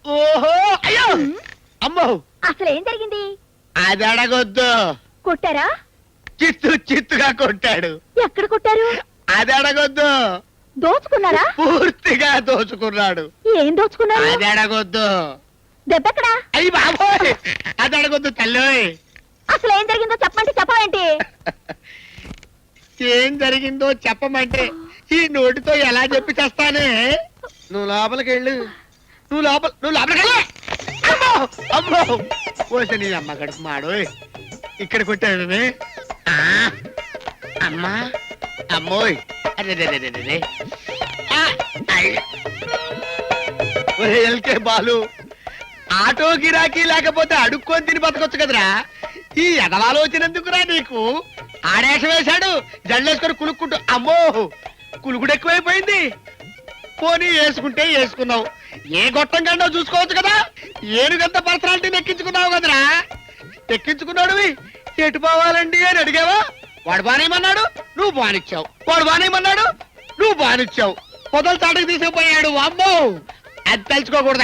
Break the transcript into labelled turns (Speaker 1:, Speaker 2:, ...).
Speaker 1: ఓహో అయ్యో అమ్మో
Speaker 2: అసలు ఏం జరిగింది?
Speaker 1: అది అడగొద్దు.
Speaker 2: కొట్టారా?
Speaker 1: చిత్తుగా కొట్టాడు.
Speaker 2: ఎక్కడ కొట్టారు?
Speaker 1: అది అడగొద్దు.
Speaker 2: దోచుకున్నారా?
Speaker 1: పూర్తిగా దోచుకున్నాడు.
Speaker 2: ఏం దోచుకున్నారు?
Speaker 1: అది అడగొద్దు.
Speaker 2: దెబ్బెక్కడా?
Speaker 1: అయ్యి బాబోయ్ అది అడగొద్దు తల్లోయ్.
Speaker 2: అసలు ఏం జరిగిందో చెప్పమంటే చెప్పవేంటి?
Speaker 1: ఏం జరిగిందో చెప్పమంటే ఈ నోటితో ఎలా చెప్పి చేస్తానే. నువ్వు లోపలికి వెళ్ళు. నువ్వు లోపలికి వెళ్ళు. అమ్మో అమ్మో పోసే నీ అమ్మ గడుపు మాడోయ్. ఇక్కడ కొట్టాడనే. అమ్మా అమ్మోయ్ అదే ఎల్కే బాలు ఆటో గిరాకీ లేకపోతే అడుక్కొని తిని బతకొచ్చు కదరా. ఈ ఎదలాలోచనందుకురా నీకు. ఆడేషం వేశాడు జల్లేసుకొని కులుక్కుంటూ. అమ్మో కులుకుడు ఎక్కువైపోయింది. పోనీ వేసుకుంటే వేసుకున్నావు. ఏ గొట్టం కండో చూసుకోవచ్చు కదా. ఏనుగంత పర్సనాలిటీని ఎక్కించుకున్నావు కదరా. ఎక్కించుకున్నాడు ఎటు పోవాలండి అని అడిగావా? వాడు బానేమన్నాడు, నువ్వు బానిచ్చావు. వాడు బానేమన్నాడు, నువ్వు బానిచ్చావు. పొదలు తాటకు తీసుకుపోయాడు. అమ్మో అది తలుచుకోకూడదు.